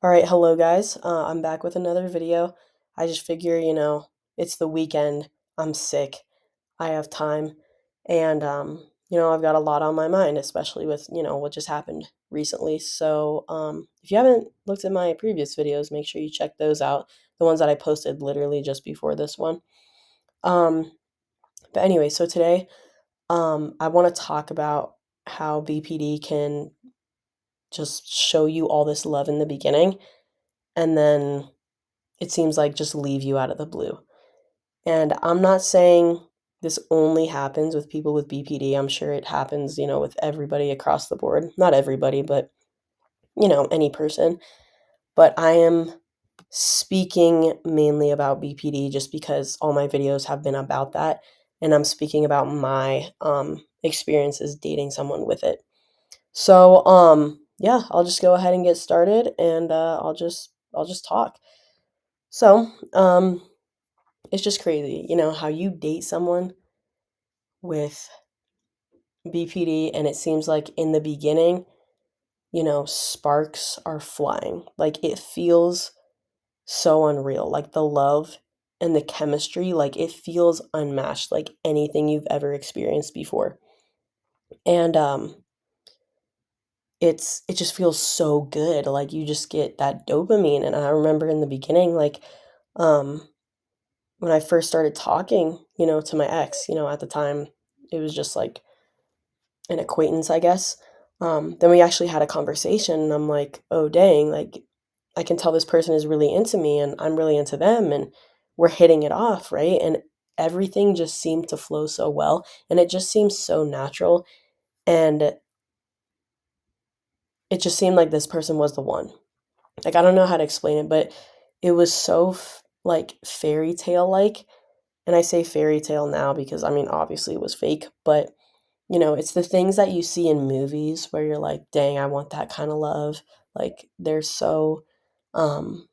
All right, hello guys. I'm back with another video. I just figure, it's the weekend. I'm sick. I have time, and I've got a lot on my mind, especially with what just happened recently. So, if you haven't looked at my previous videos, make sure you check those out. The ones that I posted literally just before this one. Um, but anyway, so today, I want to talk about how BPD can just show you all this love in the beginning, and then it seems like just leave you out of the blue. And I'm not saying this only happens with people with BPD. I'm sure it happens, with everybody across the board. Not everybody, but, any person. But I am speaking mainly about BPD just because all my videos have been about that. And I'm speaking about my experiences dating someone with it. So, yeah, I'll just go ahead and get started and I'll just talk. So, it's just crazy, how you date someone with BPD and it seems like in the beginning, sparks are flying. Like it feels so unreal. Like the love and the chemistry, like it feels unmatched like anything you've ever experienced before. And it just feels so good. Like you just get that dopamine. And I remember in the beginning, like um when I first started talking, to my ex, at the time it was just like an acquaintance, I guess. Then we actually had a conversation, and I'm like, oh, dang, like I can tell this person is really into me, and I'm really into them, and we're hitting it off, right? And everything just seemed to flow so well, and it just seems so natural. And it just seemed like this person was the one. Like, I don't know how to explain it, but it was so like fairy tale like. And I say fairy tale now because I mean, obviously it was fake, but it's the things that you see in movies where you're like, dang, I want that kind of love. Like they're so um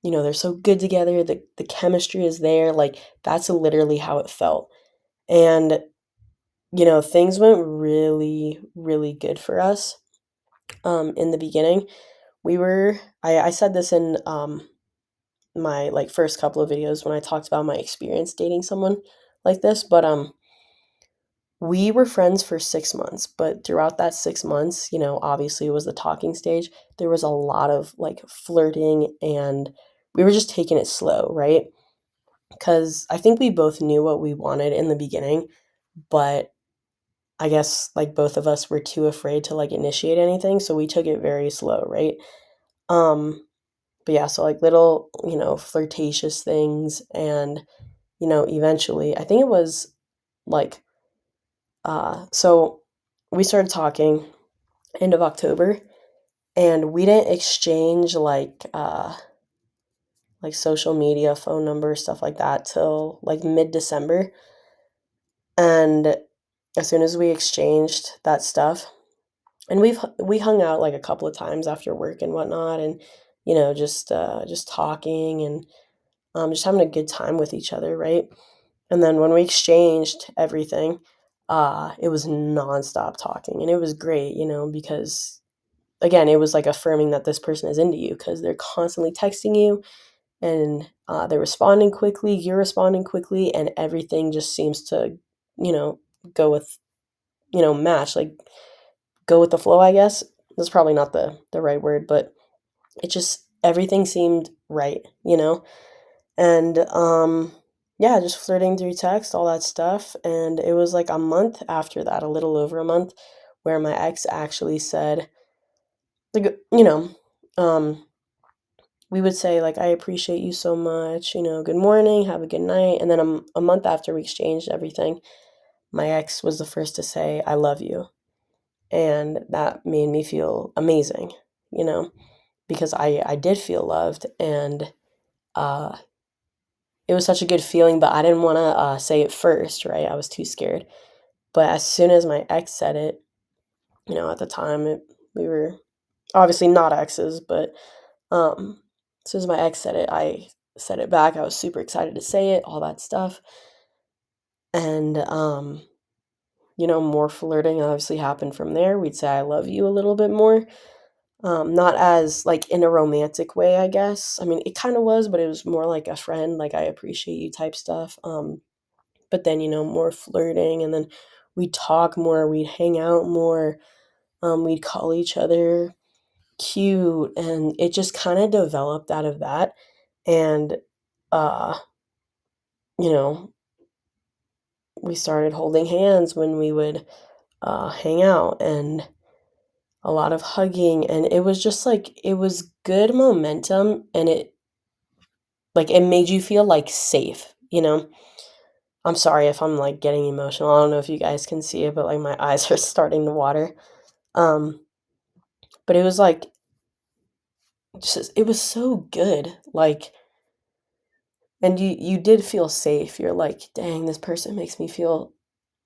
they're so good together. The chemistry is there. Like that's literally how it felt. And things went really, really good for us in the beginning. I said this in my like first couple of videos when I talked about my experience dating someone like this, but we were friends for 6 months, but throughout that 6 months, obviously it was the talking stage. There was a lot of like flirting and we were just taking it slow, right? Because I think we both knew what we wanted in the beginning, but I guess like both of us were too afraid to like initiate anything. So we took it very slow, right? Um, but yeah, so like little, flirtatious things. And, eventually, I think it was like, so we started talking end of October, and we didn't exchange like social media, phone numbers, stuff like that till like mid-December. And as soon as we exchanged that stuff, and we hung out like a couple of times after work and whatnot, and just talking and just having a good time with each other, right? And then when we exchanged everything, it was nonstop talking, and it was great, because again, it was like affirming that this person is into you because they're constantly texting you and they're responding quickly, you're responding quickly, and everything just seems to, you know, go with, match, like go with the flow, I guess. That's probably not the right word, but it just everything seemed right, And yeah, just flirting through text, all that stuff. And it was like a month after that, a little over a month, where my ex actually said, like, um, we would say like, I appreciate you so much, good morning, have a good night. And then a month after we exchanged everything, my ex was the first to say, I love you. And that made me feel amazing, you know, because I did feel loved, and uh, it was such a good feeling, but I didn't want to say it first, right? I was too scared. But as soon as my ex said it, at the time we were obviously not exes, but as soon as my ex said it, I said it back. I was super excited to say it, all that stuff. And, more flirting obviously happened from there. We'd say, I love you a little bit more. Not as, like, in a romantic way, I guess. I mean, it kinda was, but it was more like a friend, like, "I appreciate you" type stuff, but then, more flirting, and then we'd talk more, we'd hang out more, we'd call each other cute, and it just kinda developed out of that, and, uh, you know, we started holding hands when we would, hang out, and a lot of hugging, and it was just, like, it was good momentum, and it made you feel, like, safe, you know? I'm sorry if I'm, like, getting emotional, I don't know if you guys can see it, but, like, my eyes are starting to water, um, but it was, like, just it was so good, like, and you did feel safe, you're like, "Dang, this person makes me feel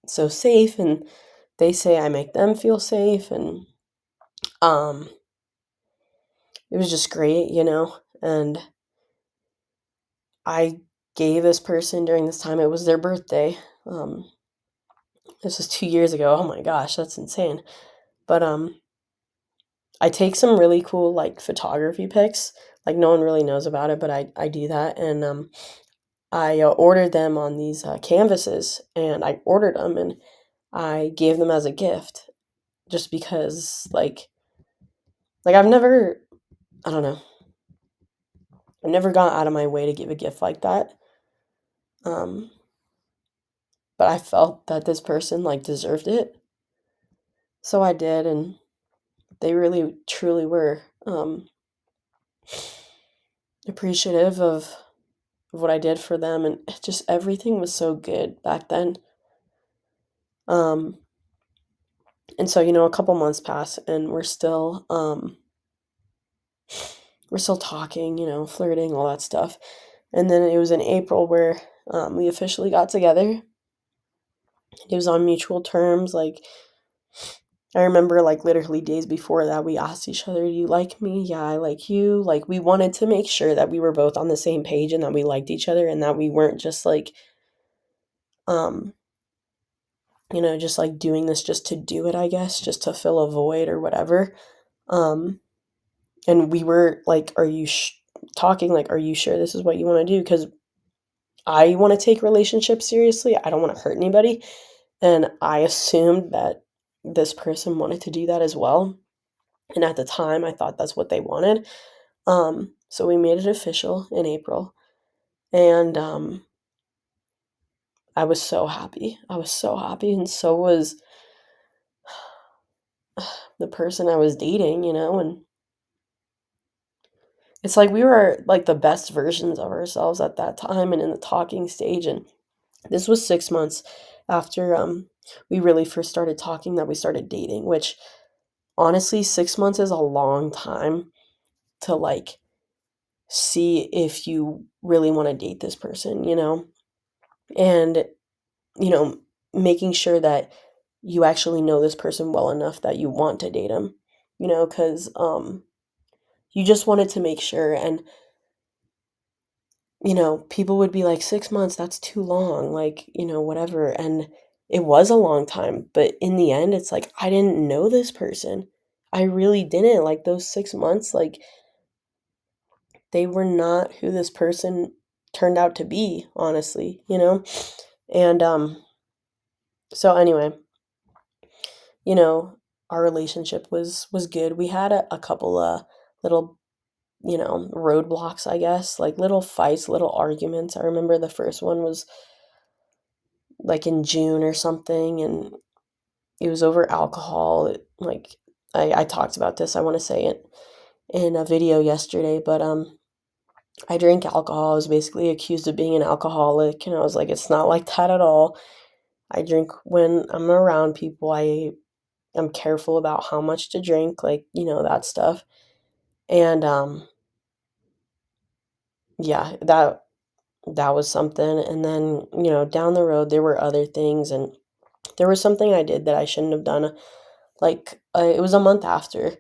so safe," and they say I make them feel safe, and, um, it was just great, and I gave this person during this time, it was their birthday, this was 2 years ago, oh my gosh, that's insane, but, I take some really cool, like, photography pics, like, no one really knows about it, but I do that, and, I, ordered them on these, canvases, and I ordered them, and I gave them as a gift just because, I've never I don't know, I've never gone out of my way to give a gift like that, um, but I felt that this person, like, deserved it, so I did, and they really truly were, appreciative of what I did for them, and just everything was so good back then, um, and so, a couple months pass, and we're still talking, flirting, all that stuff, and then it was in April where, we officially got together. It was on mutual terms, like, I remember, like, literally days before that, we asked each other, "Do you like me?" "Yeah, I like you." Like, we wanted to make sure that we were both on the same page and that we liked each other and that we weren't just, um, just, like, doing this just to do it, I guess, just to fill a void or whatever. Um, and we were like, "Are you talking, like, are you sure this is what you wanna do?" 'Cause I wanna take relationships seriously, I don't wanna hurt anybody, and I assumed that this person wanted to do that as well, and at the time, I thought that's what they wanted. So we made it official in April, and, I was so happy. I was so happy, and so was the person I was dating, and it's like we were, like, the best versions of ourselves at that time and in the talking stage, and this was 6 months after, we really first started talking that we started dating, which honestly, 6 months is a long time to, like, see if you really wanna date this person, And, you know, making sure that you actually know this person well enough that you want to date him, because you just wanted to make sure, and, people would be like, "6 months, that's too long," like, whatever, and it was a long time, but in the end, it's like, I didn't know this person. I really didn't, like, those 6 months, like, they were not who this person turned out to be, honestly, And, so anyway, you know, our relationship was good. We had a couple of little, roadblocks, I guess, like little fights, little arguments. I remember the first one was like in June or something, and it was over alcohol. Like I talked about this, I want to say it in a video yesterday, but I drink alcohol. I was basically accused of being an alcoholic, and I was like, it's not like that at all. I drink when I'm around people. I'm careful about how much to drink, like, that stuff. And, yeah, that was something, and then, down the road, there were other things, and there was something I did that I shouldn't have done, like, it was a month after,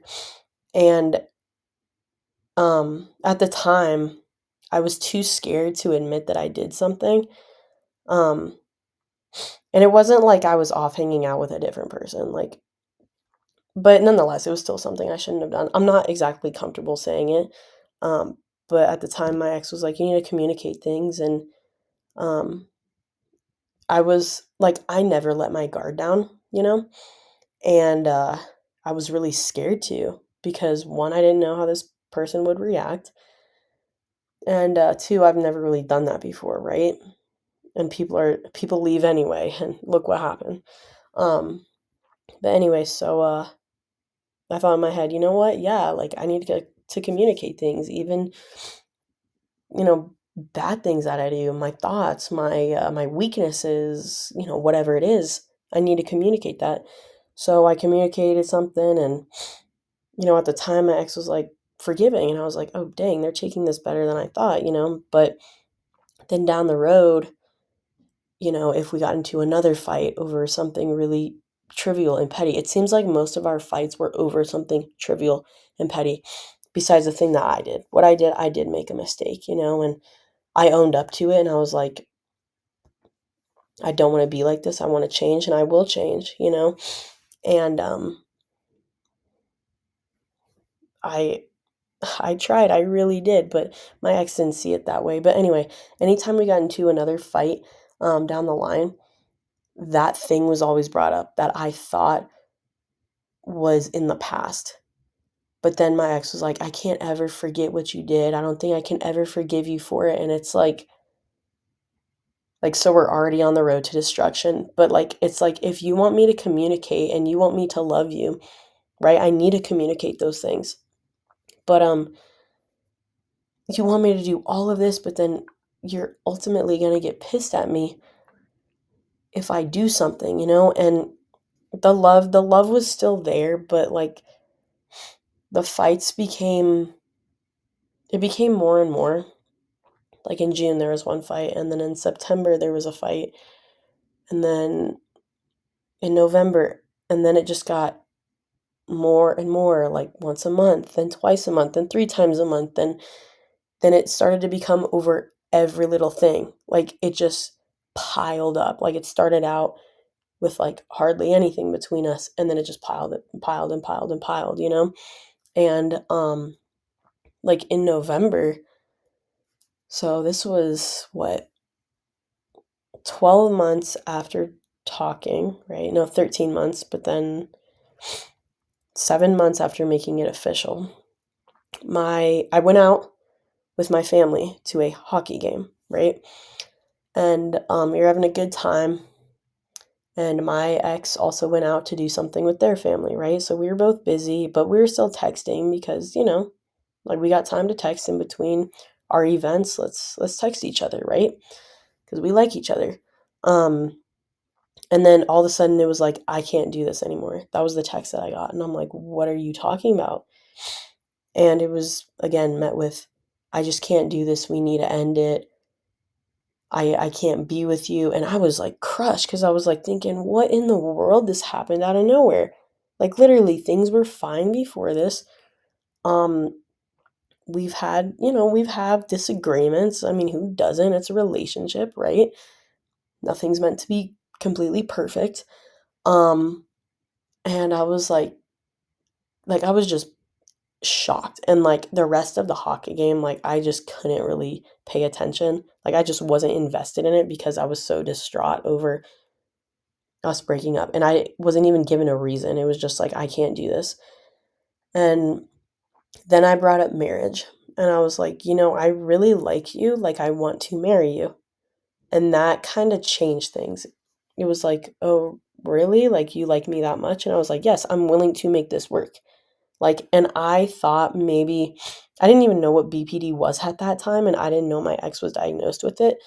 and, at the time, I was too scared to admit that I did something, um, and it wasn't like I was off hanging out with a different person, like, but nonetheless, it was still something I shouldn't have done. I'm not exactly comfortable saying it. Um, but at the time, my ex was like, you need to communicate things. And um, I was like, I never let my guard down, you know? And I was really scared to because one, I didn't know how this person would react. And two, I've never really done that before, right? And people leave anyway, and look what happened. Um, but anyway, so I thought in my head, you know what? Yeah, like I need to get to communicate things, even you know bad things that I do, my thoughts, my weaknesses, whatever it is. I need to communicate that. So I communicated something, and at the time, my ex was like forgiving, and I was like, oh dang, they're taking this better than I thought. But then down the road, if we got into another fight over something really trivial and petty, it seems like most of our fights were over something trivial and petty, besides the thing that I did. What I did make a mistake, and I owned up to it, and I was like, I don't want to be like this. I want to change, and I will change. And I I tried, I really did, but my ex didn't see it that way. But anyway, anytime we got into another fight down the line, that thing was always brought up that I thought was in the past. But then my ex was like, I can't ever forget what you did. I don't think I can ever forgive you for it. And it's so we're already on the road to destruction. But it's like, if you want me to communicate and you want me to love you, right? I need to communicate those things. But you want me to do all of this, but then you're ultimately going to get pissed at me if I do something. And the love was still there, but the fights became more and more. Like in June there was one fight, and then in September there was a fight, and then in November, and then it just got more and more, like once a month, then twice a month, then three times a month, then it started to become over every little thing. Like it just piled up. Like it started out with like hardly anything between us, and then it just piled and piled and piled and piled. And like in November, so this was what, 12 months after talking, right? No, 13 months, but then 7 months after making it official. I went out with my family to a hockey game, right? And we were having a good time. And my ex also went out to do something with their family, right? So we were both busy, but we were still texting because, like we got time to text in between our events. Let's text each other, right? Because we like each other. Um, and then all of a sudden it was like, I can't do this anymore. That was the text that I got. And I'm like, what are you talking about? And it was again met with, I just can't do this. We need to end it. I can't be with you. And I was like crushed because I was like thinking, what in the world? This happened out of nowhere. Like literally things were fine before this. Um, we've had disagreements. I mean, who doesn't? It's a relationship, right? Nothing's meant to be completely perfect. Um, and I was like I was just shocked. And like the rest of the hockey game, like I just couldn't really pay attention. Like I just wasn't invested in it because I was so distraught over us breaking up. And I wasn't even given a reason. It was just like, I can't do this. And then I brought up marriage. And I was like, I really like you. Like, I want to marry you. And that kind of changed things. It was like, oh, really? Like, you like me that much? And I was like, yes, I'm willing to make this work. Like, and I thought maybe, I didn't even know what BPD was at that time. And I didn't know my ex was diagnosed with it.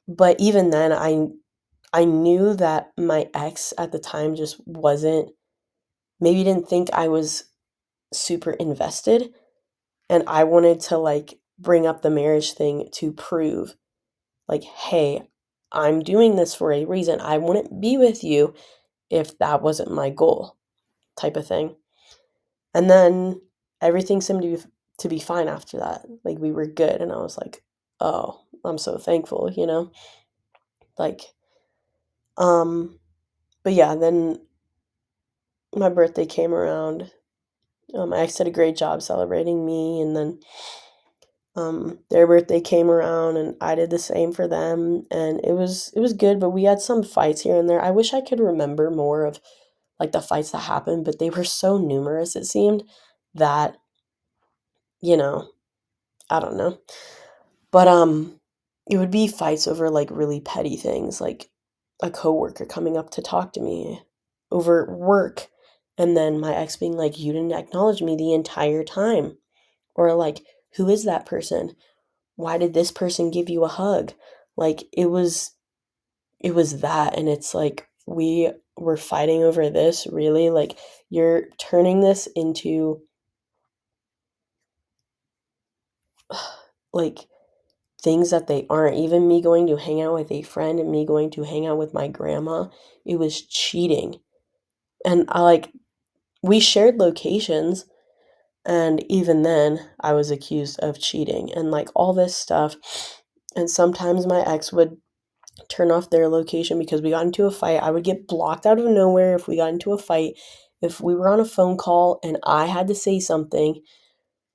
But even then, I knew that my ex at the time just wasn't, maybe didn't think I was super invested. And I wanted to like bring up the marriage thing to prove, like, hey, I'm doing this for a reason. I wouldn't be with you if that wasn't my goal, type of thing. And then everything seemed to be fine after that. Like we were good. And I was like, oh, I'm so thankful. Like, um, but yeah, then my birthday came around, my ex did a great job celebrating me, and then their birthday came around and I did the same for them, and it was good, but we had some fights here and there. I wish I could remember more of like the fights that happened, but they were so numerous it seemed that, you know, I don't know. But it would be fights over like really petty things, like a coworker coming up to talk to me over work, and then my ex being like, "You didn't acknowledge me the entire time." Or like, "Who is that person? Why did this person give you a hug?" Like it was that, and it's like we were fighting over this, really? Like you're turning this into like things that they aren't. Even me going to hang out with a friend and me going to hang out with my grandma, it was cheating. And I like we shared locations, and even then I was accused of cheating and like all this stuff. And sometimes my ex would turn off their location because we got into a fight. I would get blocked out of nowhere if we got into a fight. If we were on a phone call and I had to say something,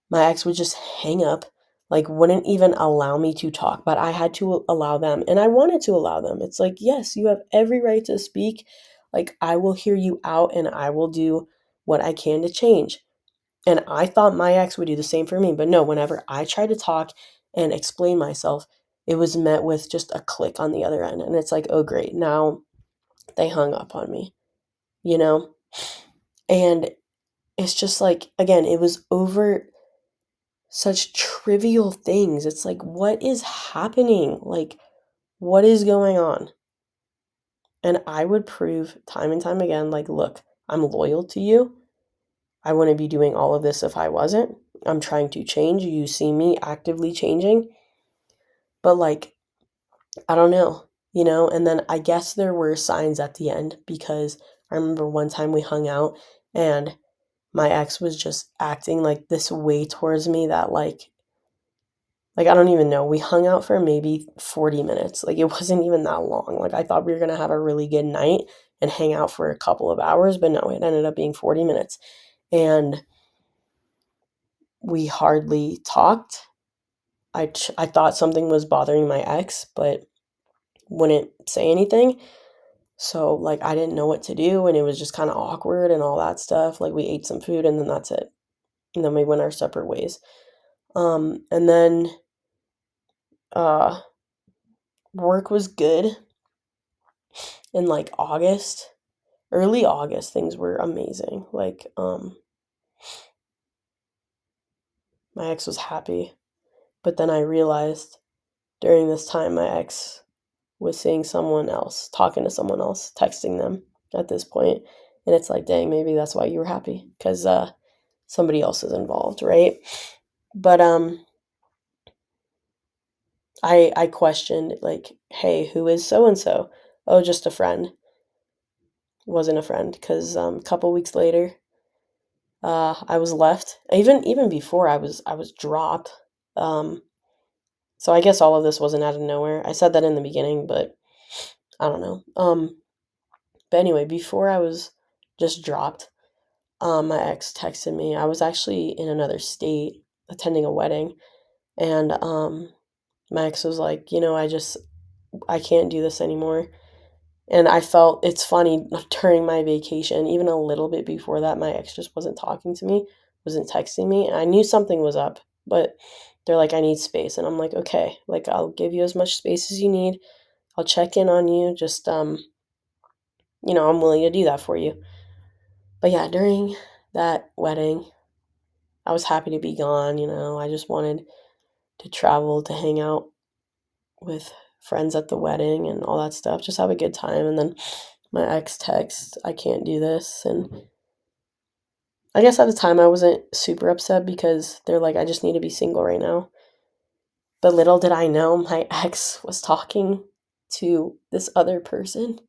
my ex would just hang up, like wouldn't even allow me to talk, but I had to allow them, and I wanted to allow them. It's like, yes, you have every right to speak. Like I will hear you out and I will do what I can to change. And I thought my ex would do the same for me, but no, whenever I tried to talk and explain myself, it was met with just a click on the other end. And it's like, oh, great. Now they hung up on me, you know? And it's just like, again, it was over such trivial things. It's like, what is happening? Like, what is going on? And I would prove time and time again, like, look, I'm loyal to you. I wouldn't be doing all of this if I wasn't. I'm trying to change. You see me actively changing. But, like, I don't know, And then I guess there were signs at the end because I remember one time we hung out and my ex was just acting like this way towards me that, I don't even know. We hung out for maybe 40 minutes. Like, it wasn't even that long. Like, I thought we were going to have a really good night and hang out for a couple of hours, but no, it ended up being 40 minutes. And we hardly talked. I thought something was bothering my ex, but wouldn't say anything. So, like, I didn't know what to do, and it was just kind of awkward and all that stuff. Like, we ate some food, and then that's it. And then we went our separate ways. And then uh, work was good in like August, early August. Things were amazing. Like, my ex was happy, but then I realized during this time my ex was seeing someone else, talking to someone else, texting them at this point. And it's like, dang, maybe that's why you were happy because somebody else is involved, right? But I questioned like, hey, who is so and so? Oh, just a friend. Wasn't a friend because a couple weeks later, I was left. Even before I was dropped. Um, so I guess all of this wasn't out of nowhere. I said that in the beginning, but I don't know. But anyway, before I was just dropped, my ex texted me. I was actually in another state attending a wedding, and my ex was like, I can't do this anymore. And I felt it's funny during my vacation, even a little bit before that, my ex just wasn't talking to me, wasn't texting me, and I knew something was up, but they're like, I need space. And I'm like, okay, like I'll give you as much space as you need. I'll check in on you. Just I'm willing to do that for you. But yeah, during that wedding, I was happy to be gone. I just wanted to travel to hang out with friends at the wedding and all that stuff, just have a good time. And then my ex texts, I can't do this. And I guess at the time I wasn't super upset because they're like, I just need to be single right now. But little did I know my ex was talking to this other person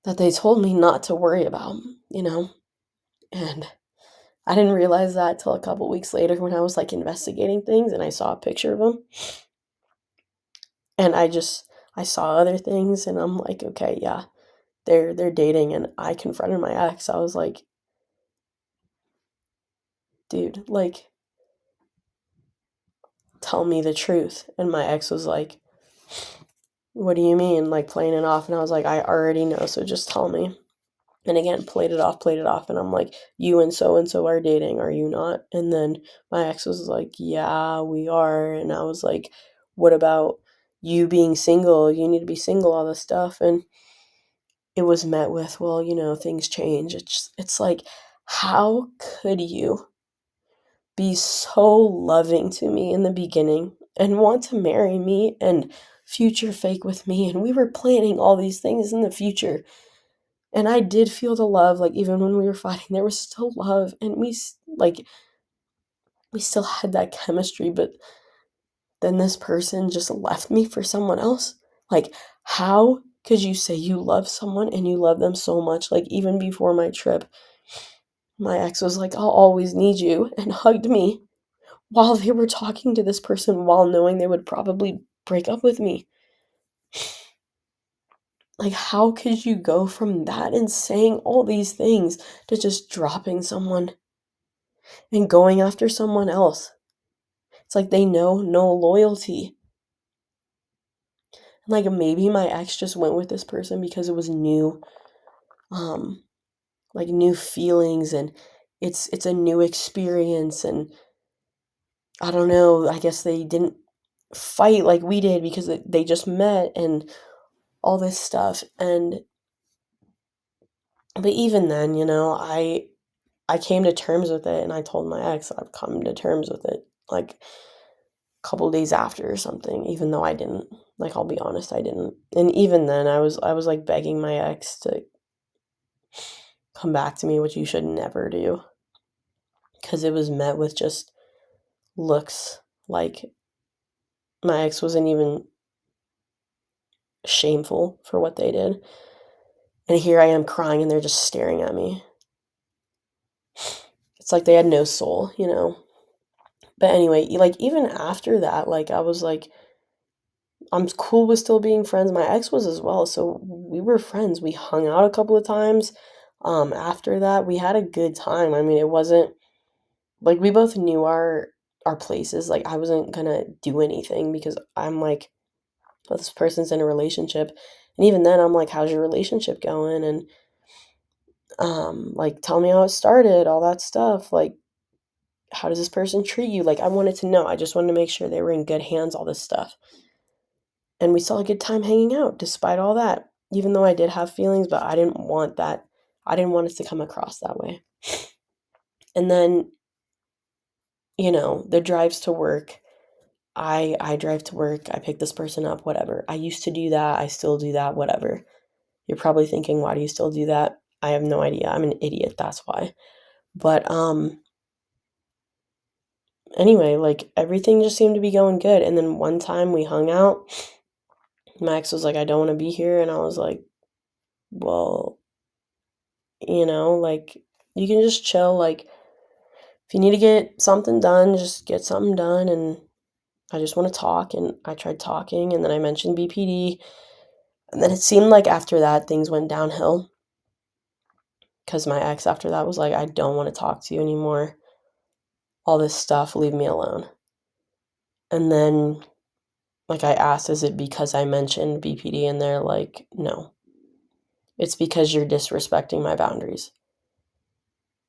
that they told me not to worry about. And I didn't realize that till a couple weeks later when I was like investigating things and I saw a picture of him. And I saw other things and I'm like, okay, yeah, they're dating, and I confronted my ex. I was like, dude, like, tell me the truth. And my ex was like, what do you mean? Like, playing it off. And I was like, I already know, so just tell me. And again, played it off. And I'm like, you and so are dating, are you not? And then my ex was like, yeah, we are. And I was like, what about you being single? You need to be single, all this stuff. And it was met with, well, things change. It's like, how could you be so loving to me in the beginning and want to marry me and future fake with me? And we were planning all these things in the future. And I did feel the love, like, even when we were fighting, there was still love, and we still had that chemistry, but then this person just left me for someone else. Like, how could you say you love someone and you love them so much? Like, even before my trip, my ex was like, I'll always need you, and hugged me while they were talking to this person, while knowing they would probably break up with me. Like, how could you go from that and saying all these things to just dropping someone and going after someone else? It's like they know no loyalty. Like, maybe my ex just went with this person because it was new, um, like, new feelings, and it's a new experience, and I don't know, I guess they didn't fight like we did because they just met and all this stuff. And but even then, I came to terms with it, and I told my ex I've come to terms with it, like, a couple days after or something, even though I didn't. Like, I'll be honest, I didn't. And even then, I was like begging my ex to come back to me, which you should never do, because it was met with just looks. Like, my ex wasn't even shameful for what they did. And here I am crying, and they're just staring at me. It's like they had no soul. But anyway, like, even after that, like, I was like, I'm cool with still being friends. My ex was as well, so we were friends. We hung out a couple of times. After that, we had a good time. I mean, it wasn't like we both knew our places. Like, I wasn't gonna do anything because I'm like, well, this person's in a relationship, and even then, I'm like, how's your relationship going? And like, tell me how it started, all that stuff. Like, how does this person treat you? Like, I wanted to know. I just wanted to make sure they were in good hands, all this stuff. And we still had a good time hanging out despite all that. Even though I did have feelings, but I didn't want that. I didn't want it to come across that way. And then, the drives to work. I drive to work, I pick this person up, whatever. I used to do that, I still do that, whatever. You're probably thinking, why do you still do that? I have no idea. I'm an idiot, that's why. But anyway, like, everything just seemed to be going good. And then one time we hung out, Max was like, I don't want to be here. And I was like, well, like, you can just chill. Like, if you need to get something done, just get something done. And I just want to talk. And I tried talking, and then I mentioned BPD. And then it seemed like after that, things went downhill because my ex after that was like, I don't want to talk to you anymore. All this stuff, leave me alone. And then, like, I asked, is it because I mentioned BPD? And they're like, no, it's because you're disrespecting my boundaries.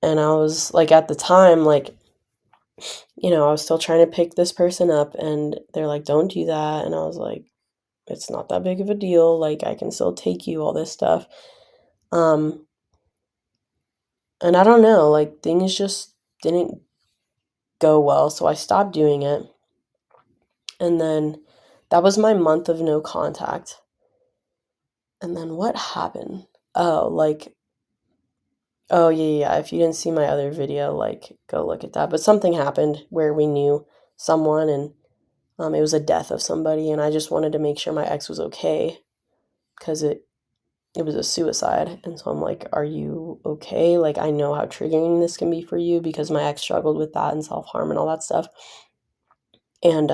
And I was like, at the time, like, I was still trying to pick this person up, and they're like, don't do that. And I was like, it's not that big of a deal. Like, I can still take you, all this stuff. Um, and I don't know, like, things just didn't go well, so I stopped doing it. And then that was my month of no contact. And then what happened? Oh, like, oh, yeah. If you didn't see my other video, like, go look at that. But something happened where we knew someone, and it was a death of somebody, and I just wanted to make sure my ex was okay because it was a suicide. And so I'm like, are you okay? Like, I know how triggering this can be for you because my ex struggled with that and self-harm and all that stuff. And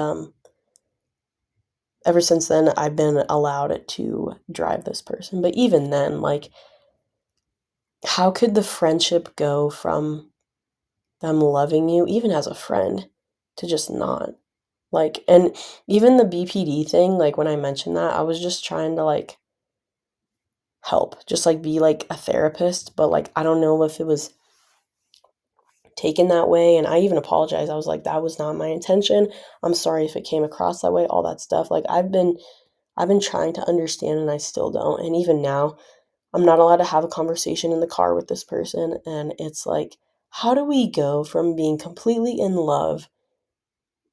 ever since then, I've been allowed to drive this person. But even then, like, how could the friendship go from them loving you, even as a friend, to just not? Like, and even the BPD thing, like, when I mentioned that, I was just trying to, like, help, just, like, be, like, a therapist, but, like, I don't know if it was taken that way, and I even apologized. I was like, "That was not my intention. I'm sorry if it came across that way," all that stuff. Like, I've been trying to understand, and I still don't, and even now, I'm not allowed to have a conversation in the car with this person, and it's like, how do we go from being completely in love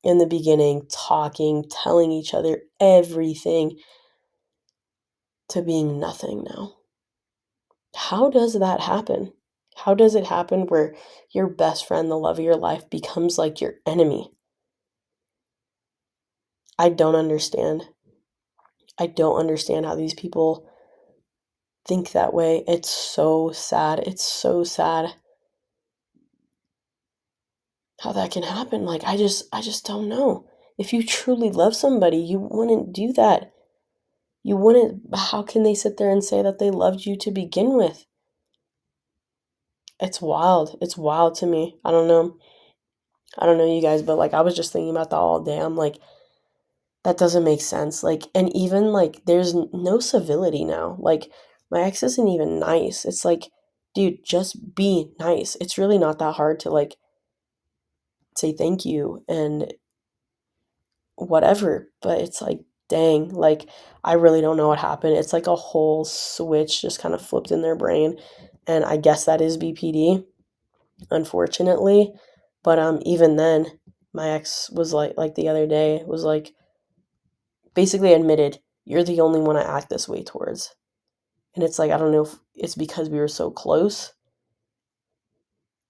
in the beginning, talking, telling each other everything, to being nothing now? How does that happen? How does it happen where your best friend, the love of your life, becomes like your enemy? I don't understand. I don't understand how these people think that way. It's so sad. It's so sad how that can happen. Like, I just don't know. If you truly love somebody, you wouldn't do that. You wouldn't. How can they sit there and say that they loved you to begin with? It's wild. It's wild to me. I don't know. I don't know you guys, but like I was just thinking about that all day. I'm like, that doesn't make sense. Like, and even like there's no civility now. Like, my ex isn't even nice. It's like, dude, just be nice. It's really not that hard to like say thank you and whatever. But it's like, dang, like I really don't know what happened. It's like a whole switch just kind of flipped in their brain. And I guess that is BPD, unfortunately. But even then, my ex was like the other day was like basically admitted, "You're the only one I act this way towards." And it's like, I don't know if it's because we were so close.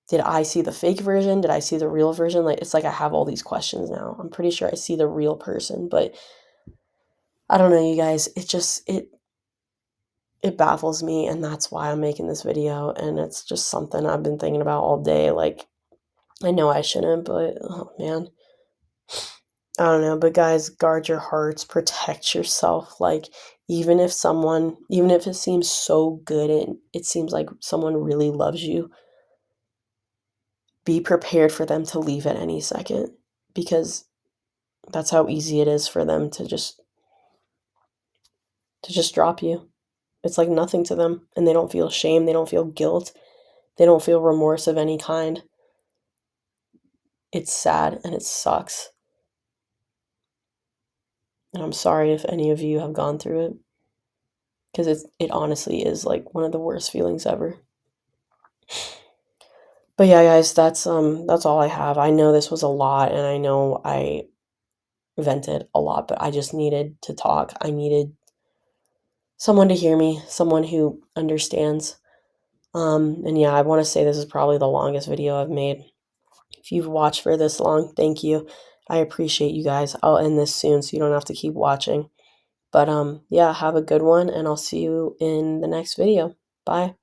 Did I see the fake version? Did I see the real version? Like, it's like I have all these questions now. I'm pretty sure I see the real person, but I don't know, you guys. It baffles me, and that's why I'm making this video. And it's just something I've been thinking about all day. Like, I know I shouldn't, but oh man. I don't know, but guys, guard your hearts, protect yourself. Like, even if it seems so good and it seems like someone really loves you, be prepared for them to leave at any second, because that's how easy it is for them to just drop you. It's like nothing to them, and they don't feel shame, they don't feel guilt, they don't feel remorse of any kind. It's sad and it sucks. And I'm sorry if any of you have gone through it, because it honestly is like one of the worst feelings ever. But yeah, guys, that's all I have. I know this was a lot, and I know I vented a lot, but I just needed to talk. I needed someone to hear me, someone who understands. And yeah, I want to say this is probably the longest video I've made. If you've watched for this long, thank you. I appreciate you guys. I'll end this soon so you don't have to keep watching. But yeah, have a good one, and I'll see you in the next video. Bye.